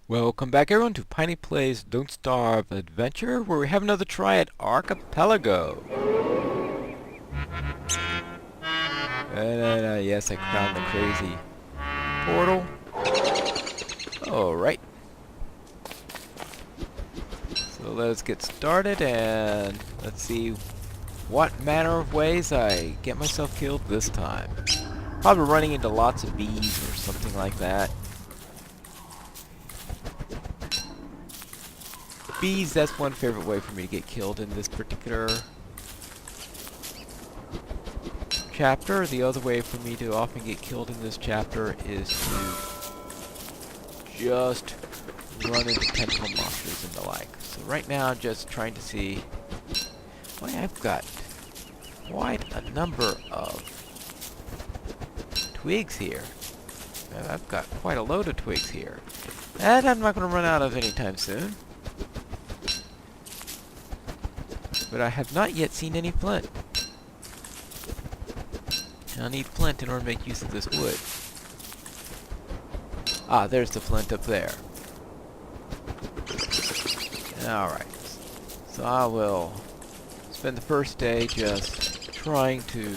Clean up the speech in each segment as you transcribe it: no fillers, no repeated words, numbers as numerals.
Welcome back everyone to Pineleaf's Don't Starve Adventure, where we have another try at Archipelago. And yes, I found the crazy portal. Alright. So let's get started and let's see what manner of ways I get myself killed this time. Probably running into lots of bees or something like that. Bees, that's one favorite way for me to get killed in this particular chapter. The other way for me to often get killed in this chapter is to just run into tentacle monsters and the like. So right now I'm just trying to see... Boy, I've got quite a number of twigs here. I've got quite a load of twigs here. And I'm not going to run out of anytime soon. But I have not yet seen any flint. And I'll need flint in order to make use of this wood. Ah, there's the flint up there. Alright. So I will spend the first day just trying to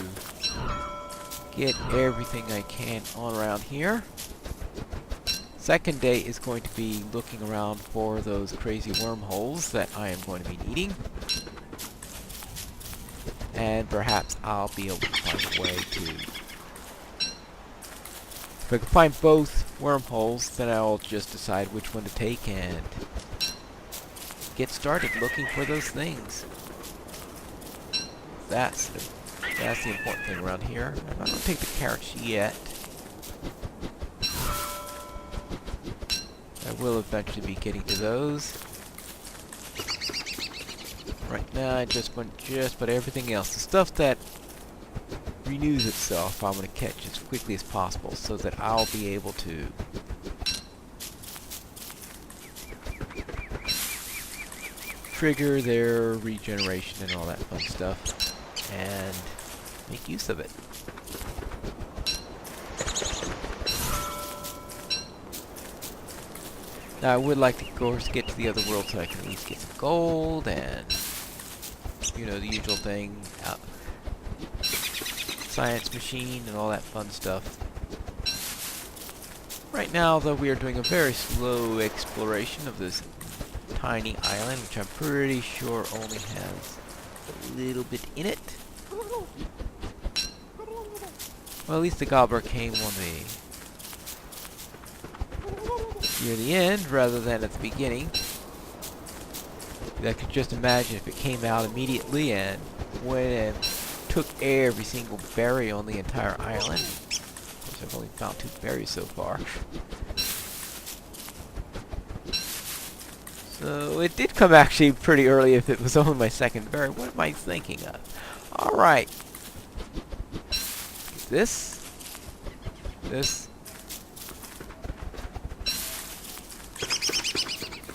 get everything I can on around here. Second day is going to be looking around for those crazy wormholes that I am going to be needing. And perhaps I'll be able to find a way to... If I can find both wormholes, then I'll just decide which one to take and get started looking for those things. That's the important thing around here. I'm not going to take the carrots yet. I will eventually be getting to those. Right now, I just want but everything else. The stuff that renews itself, I'm going to catch as quickly as possible so that I'll be able to trigger their regeneration and all that fun stuff and make use of it. Now, I would like to, of course, get to the other world so I can at least get some gold and, you know, the usual thing, science machine and all that fun stuff. Right now, though, we are doing a very slow exploration of this tiny island, which I'm pretty sure only has a little bit in it. Well, at least the gobbler came on near the end rather than at the beginning. I could just imagine if it came out immediately and went and took every single berry on the entire island. Of course, I've only found 2 berries so far. So it did come actually pretty early if it was only my second berry. What am I thinking of? Alright. This.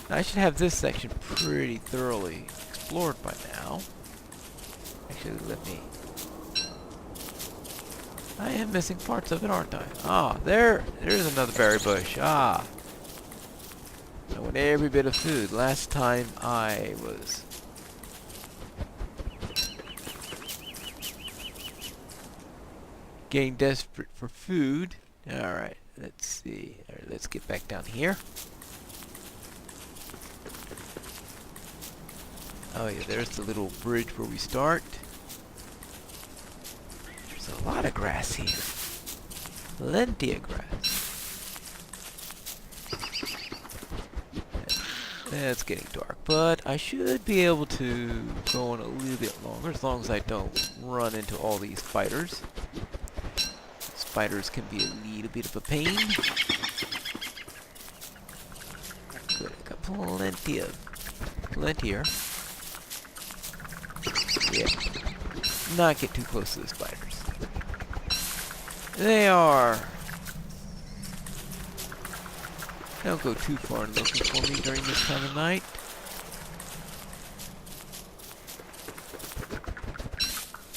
I should have this section pretty thoroughly explored by now. Actually, let me... I am missing parts of it, aren't I? Ah, there's another berry bush. Ah. I want every bit of food. Last time I was... getting desperate for food. Alright, let's see. Alright, let's get back down here. Oh yeah, there's the little bridge where we start. There's a lot of grass here. Plenty of grass. It's getting dark, but I should be able to go on a little bit longer as long as I don't run into all these spiders. Spiders can be a little bit of a pain. Good, I got plenty here. Yeah, not get too close to the spiders. They don't go too far looking for me during this time of night.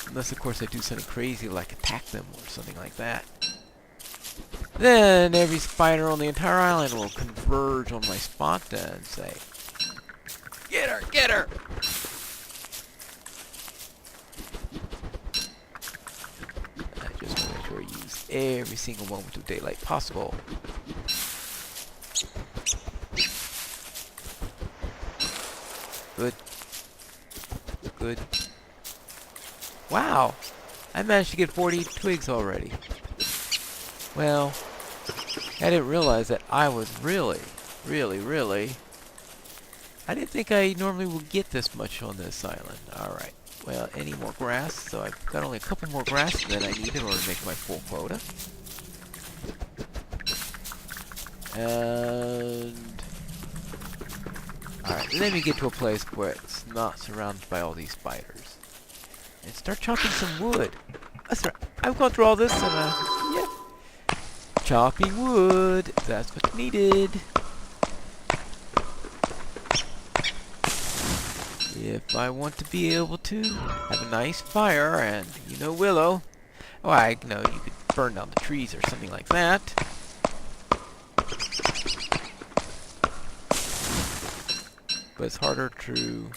Unless, of course, I do something crazy like attack them or something like that. Then every spider on the entire island will converge on my spot and say, "Get her! Get her!" I just want to make sure I use every single moment of daylight possible. Good. Good. Wow! I managed to get 40 twigs already. Well, I didn't realize that I was really... I didn't think I normally would get this much on this island. Alright. Well, any more grass? So I've got only a couple more grass than I need in order to make my full quota. And... Alright, let me get to a place where it's not surrounded by all these spiders. And start chopping some wood. That's right. I've gone through all this and, yeah. Chopping wood. That's what's needed. If I want to be able to have a nice fire and, you know, Willow. Oh, I know you could burn down the trees or something like that. But it's harder to...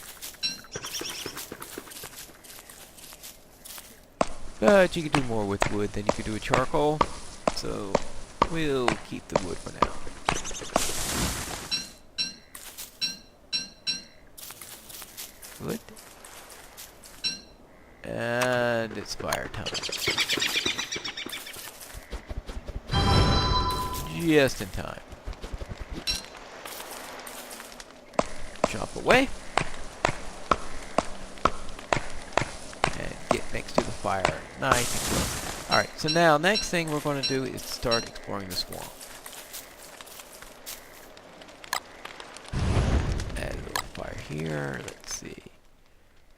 But you can do more with wood than you can do with charcoal. So, we'll keep the wood for now. Good. And it's fire time. Just in time. Chop away. And get next to the fire. Nice and close. Alright, so now next thing we're going to do is start exploring the swamp. Add a little fire here. Let's see.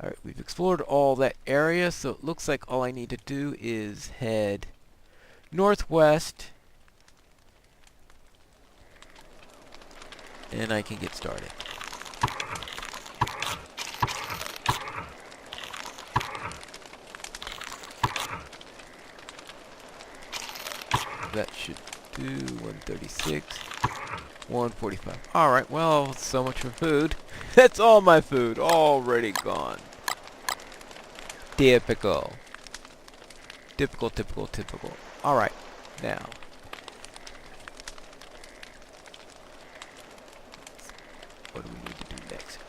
Alright, we've explored all that area, so it looks like all I need to do is head northwest. And I can get started. That should do 136, 145. Alright, well, so much for food. That's all my food, already gone. Typical. Typical. Alright, now. What do we need to do next?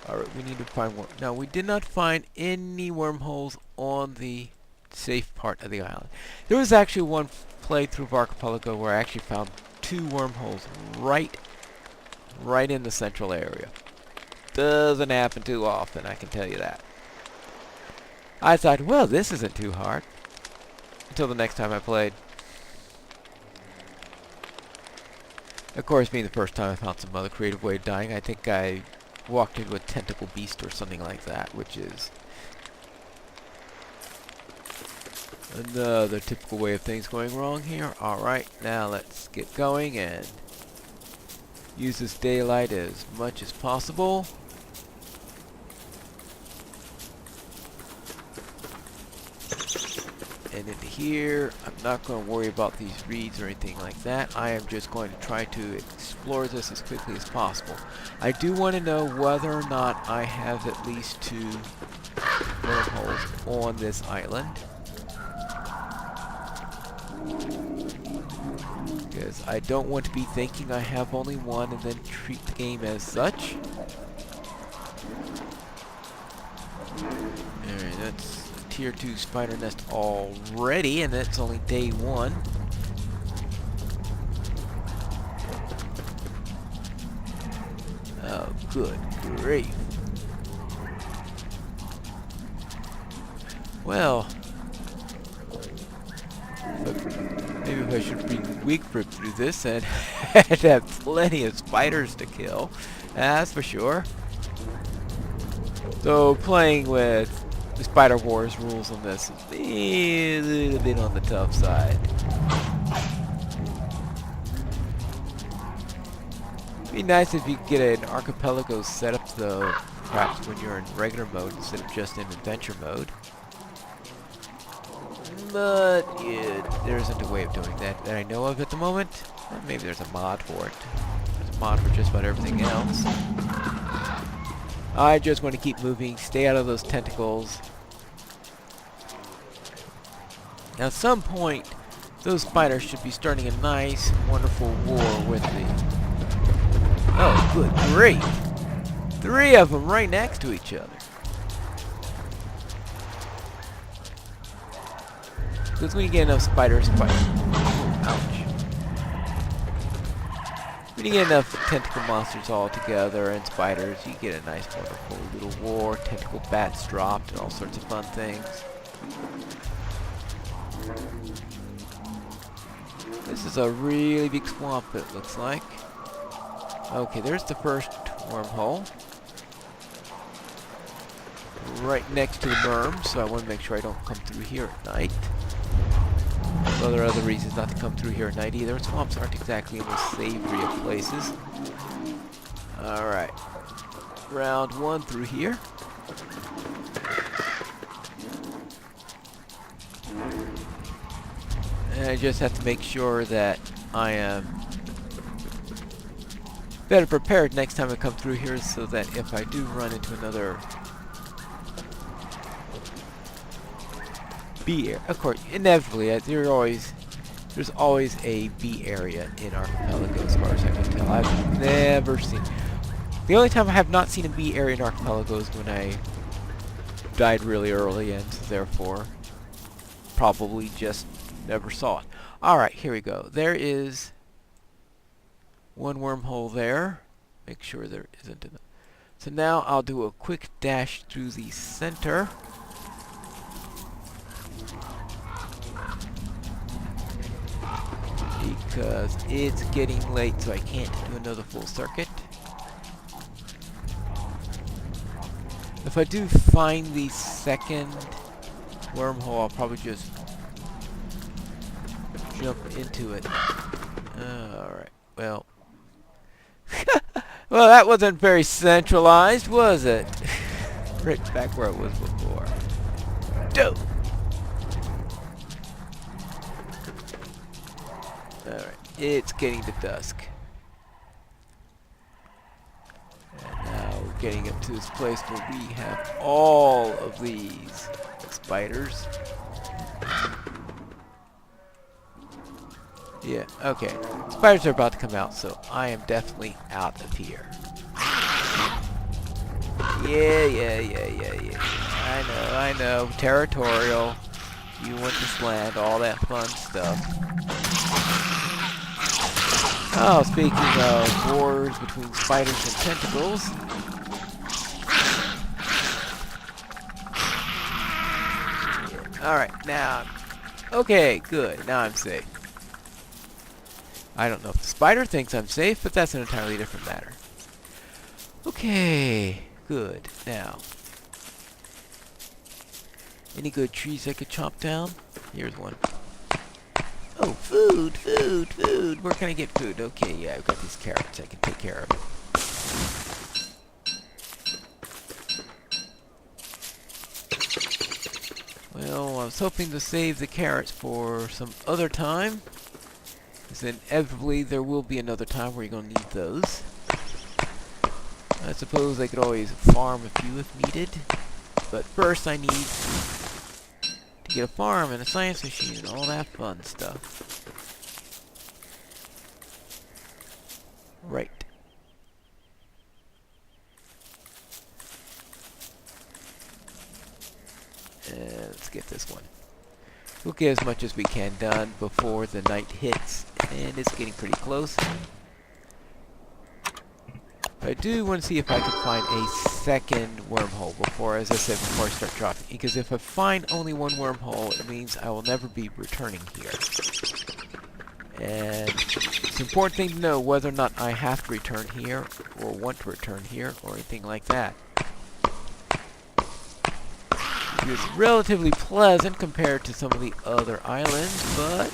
Alright, we need to find one. Now, we did not find any wormholes on the safe part of the island. There was actually one playthrough of Archipelago where I actually found 2 wormholes right in the central area. Doesn't happen too often, I can tell you that. I thought, well, this isn't too hard. Until the next time I played. Of course, being the first time, I found some other creative way of dying. I think I walked into a tentacle beast or something like that, which is another typical way of things going wrong here. Alright, now let's get going and use this daylight as much as possible. And into here, I'm not going to worry about these reeds or anything like that. I am just going to try to explore this as quickly as possible. I do want to know whether or not I have at least 2 wormholes on this island. Because I don't want to be thinking I have only one and then treat the game as such. Alright, that's a tier 2 spider nest already, and that's only day 1. Oh, good grief. Well, maybe if I should bring weak fruit to do this, and I'd have plenty of spiders to kill. That's for sure. So playing with the Spider Wars rules on this is a little bit on the tough side. It'd be nice if you could get an Archipelago setup though, perhaps when you're in regular mode instead of just in adventure mode. But yeah, there isn't a way of doing that that I know of at the moment. Maybe there's a mod for it. There's a mod for just about everything else. I just want to keep moving, stay out of those tentacles. Now at some point, those spiders should be starting a nice, wonderful war with the... Oh, good grief! 3 of them right next to each other. Because when you get enough spiders fighting... Ouch. When you get enough tentacle monsters all together and spiders, you get a nice, wonderful little war. Tentacle bats dropped and all sorts of fun things. This is a really big swamp, it looks like. Okay, there's the first wormhole. Right next to the berm, so I want to make sure I don't come through here at night. Well, there are other reasons not to come through here at night either. Swamps aren't exactly in the savory of places. Alright. Round 1 through here. And I just have to make sure that I am better prepared next time I come through here so that if I do run into another B area, of course, inevitably, there's always a B area in Archipelago as far as I can tell. I've never seen... The only time I have not seen a B area in Archipelago is when I died really early and therefore probably just never saw it. Alright, here we go. There is one wormhole there. Make sure there isn't enough. So now I'll do a quick dash through the center. Because it's getting late, so I can't do another full circuit. If I do find the second wormhole, I'll probably just jump into it. Alright, well. Well, that wasn't very centralized, was it? Right back where it was before. Dope! Alright, it's getting to dusk. And now we're getting up to this place where we have all of these spiders. Yeah, okay. Spiders are about to come out, so I am definitely out of here. Yeah. I know. Territorial. You want this land, all that fun stuff. Oh, speaking of wars between spiders and tentacles. Yeah. Alright, now. Okay, good. Now I'm safe. I don't know if the spider thinks I'm safe, but that's an entirely different matter. Okay, good. Now, any good trees I could chop down? Here's one. Oh, food. Where can I get food? Okay, yeah, I've got these carrots. I can take care of it. Well, I was hoping to save the carrots for some other time. Because inevitably there will be another time where you're going to need those. I suppose I could always farm a few if needed. But first I need to get a farm and a science machine and all that fun stuff. Right. And let's get this one. We'll get as much as we can done before the night hits. And it's getting pretty close. I do want to see if I can find a second wormhole before, as I said, before I start dropping. Because if I find only one wormhole, it means I will never be returning here. And it's an important thing to know whether or not I have to return here, or want to return here, or anything like that. It's relatively pleasant compared to some of the other islands, but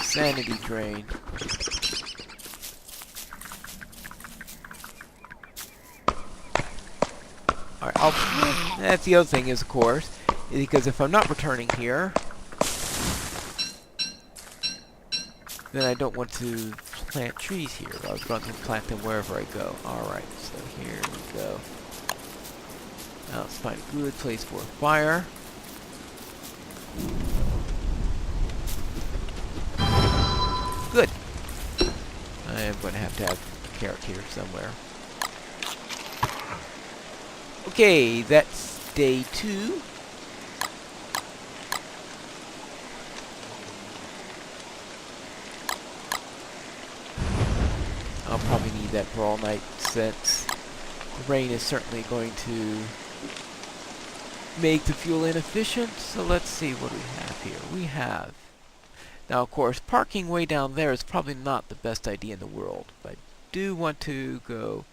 sanity drain. Alright, that's the other thing is, of course, because if I'm not returning here, then I don't want to plant trees here. I was going to plant them wherever I go. Alright, so here we go. Now let's find a good place for a fire. Good. I am going to have a carrot here somewhere. Okay, that's day 2. I'll probably need that for all night since the rain is certainly going to make the fuel inefficient. So let's see what we have here. We have... Now, of course, parking way down there is probably not the best idea in the world. But I do want to go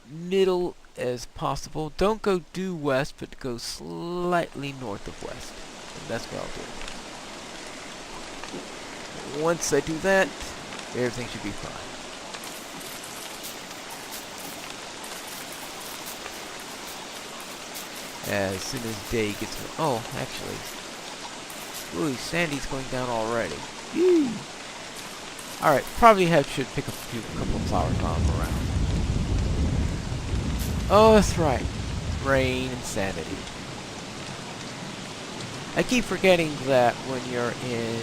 middle as possible. Don't go due west, but go slightly north of west. And that's what I'll do. Once I do that, everything should be fine. As soon as day gets... Oh, actually... Ooh, Sandy's going down already. Yee. Alright, probably should pick up a couple of flowers while I'm around. Oh, that's right. Rain and sanity. I keep forgetting that when you're in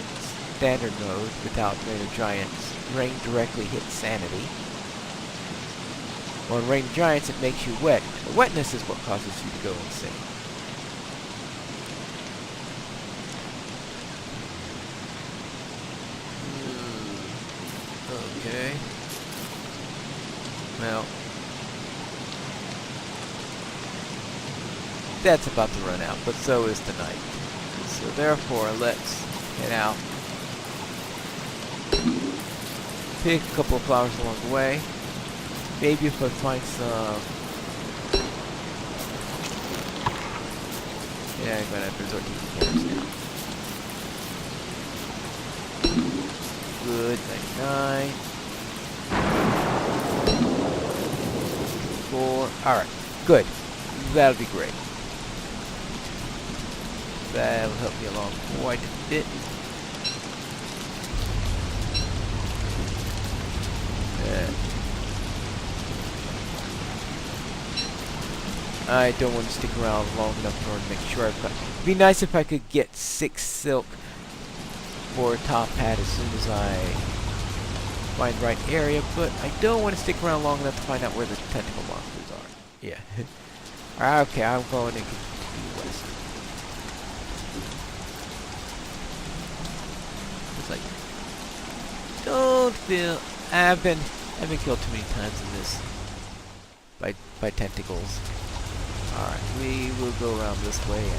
standard mode without Rain of Giants, rain directly hits sanity. Well, in Rain of Giants, it makes you wet. The wetness is what causes you to go insane. Okay. Well, that's about to run out, but so is the night. So therefore, let's head out. Pick a couple of flowers along the way. Maybe if I find some... Yeah, I'm gonna have to resort to the cameras now. Good, 99. 4. Alright, good. That'll be great. That'll help me along quite a bit. I don't want to stick around long enough in order to make sure I've got... It'd be nice if I could get 6 silk for a top hat as soon as I find the right area, but I don't want to stick around long enough to find out where the tentacle monsters are. Yeah. Alright, okay, I'm going to continue west. It's like... Don't feel... I've been killed too many times in this by tentacles. Alright, we will go around this way and...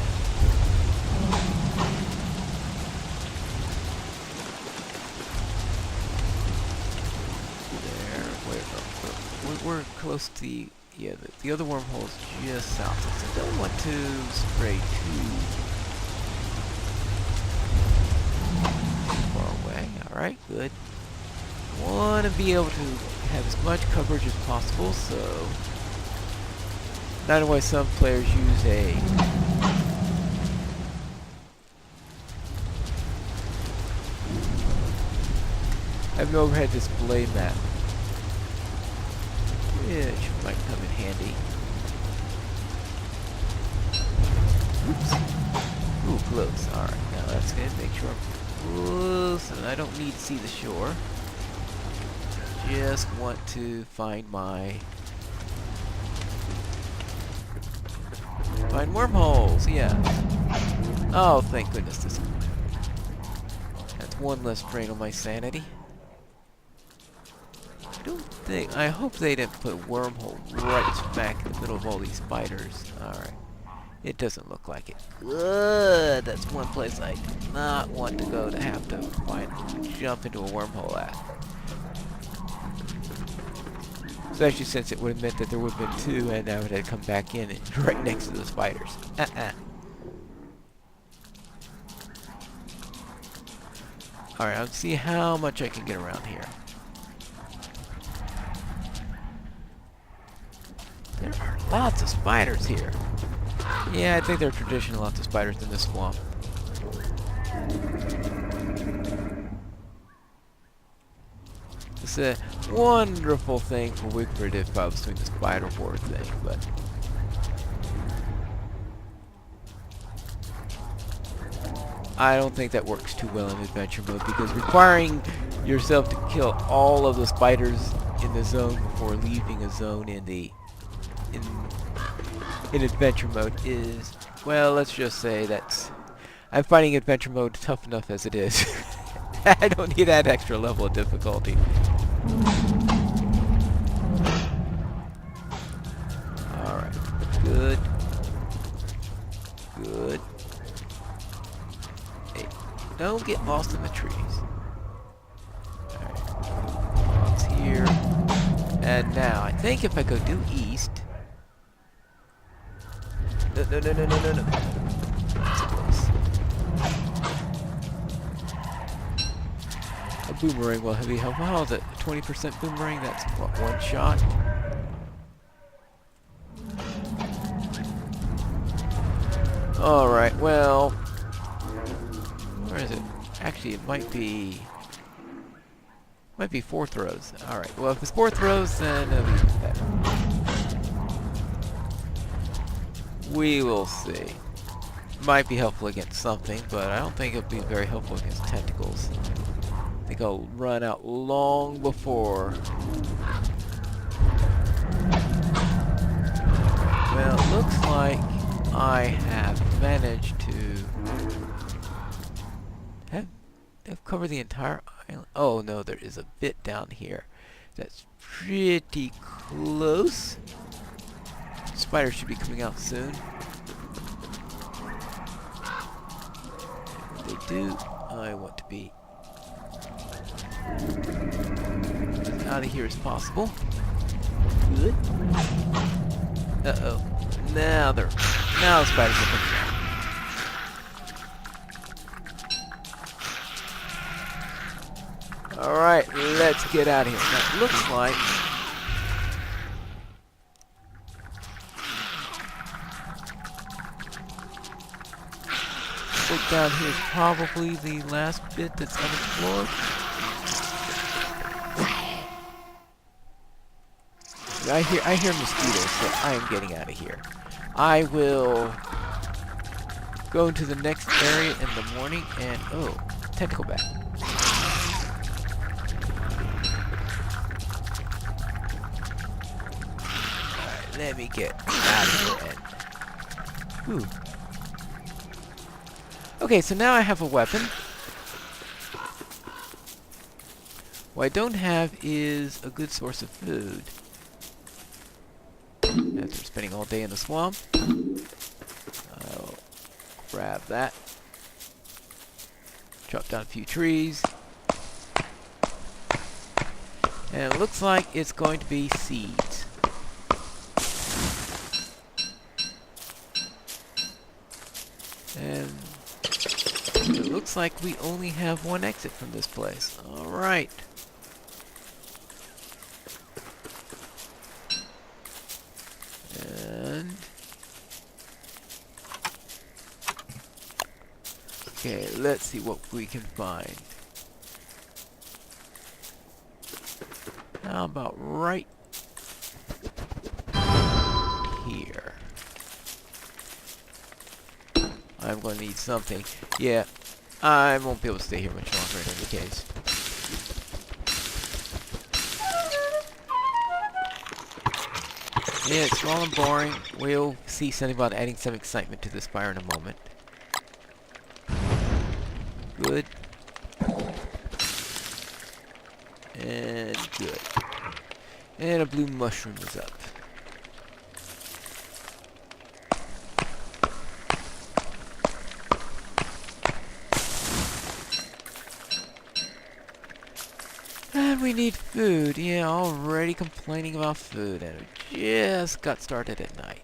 There, we're close to the... Yeah, the other wormhole is just south. So I don't want to spray too far away. Alright, good. Want to be able to have as much coverage as possible, so... Not why some players use a... I have an overhead display map, which might come in handy. Oops. Ooh, close. Alright, now that's going to make sure I'm close, and I don't need to see the shore. Just want to find my... Find wormholes, yeah. Oh, thank goodness this one. That's one less drain on my sanity. I hope they didn't put a wormhole right smack in the middle of all these spiders. Alright. It doesn't look like it. Good! That's one place I do not want to go to have to jump into a wormhole at. Especially since it would have meant that there would have been 2 and I would have come back in and right next to the spiders. Alright, let's see how much I can get around here. There are Lots of spiders here. Yeah, I think there are traditionally lots of spiders in this swamp. It's a wonderful thing for Wigford if I was doing the spider horde thing, but I don't think that works too well in adventure mode, because requiring yourself to kill all of the spiders in the zone before leaving a zone in adventure mode is, well, let's just say I'm finding adventure mode tough enough as it is. I don't need that extra level of difficulty. Alright. Good. Good. Hey, don't get lost in the trees. Alright. It's here. And now, I think if I go due east... No. That's close. A boomerang will be helpful. How is it? 20% boomerang? That's what, one shot? Alright, well... Where is it? Actually, it might be 4 throws. Alright, well if it's 4 throws, then it'll be better. We will see. Might be helpful against something, but I don't think it'll be very helpful against tentacles. I think I'll run out long before. Well, it looks like I have managed to have covered the entire island. Oh no, there is a bit down here that's pretty close. Spiders should be coming out soon. If they do, I want to be as out of here as possible. Good. Uh-oh. Now the spiders are coming out. Alright, let's get out of here. Now, it looks like down here is probably the last bit that's unexplored. I hear mosquitoes, so I am getting out of here. I will go into the next area in the morning and tentacle bat. Alright, let me get out of here and okay, so now I have a weapon. What I don't have is a good source of food. After spending all day in the swamp, I'll grab that. Chop down a few trees. And it looks like it's going to be seeds. And it looks like we only have one exit from this place. Alright. And... okay, let's see what we can find. How about right here? I'm going to need something. Yeah, I won't be able to stay here much longer in any case. Yeah, it's small and boring. We'll see something about adding some excitement to this fire in a moment. Good. And good. And a blue mushroom is up. And we need food. Yeah, already complaining about food, and it just got started at night.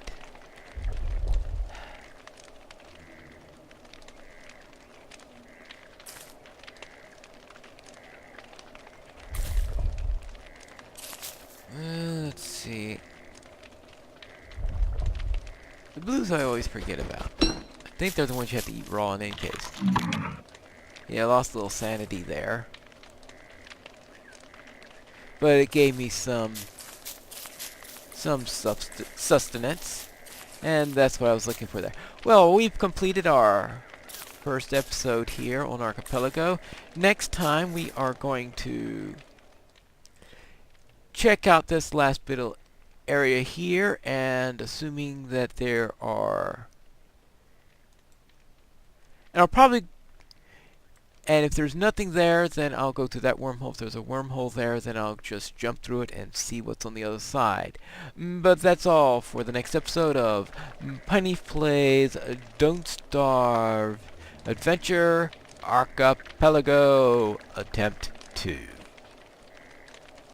Let's see. blues I always forget about. I think they're the ones you have to eat raw in any case. Yeah, I lost a little sanity there. But it gave me some sustenance. And that's what I was looking for there. Well, we've completed our first episode here on Archipelago. Next time we are going to check out this last bit of area here, and assuming that there are, and I'll probably, and if there's nothing there, then I'll go through that wormhole. If there's a wormhole there, then I'll just jump through it and see what's on the other side. But that's all for the next episode of Pineleaf Plays Don't Starve Adventure Archipelago Attempt 2.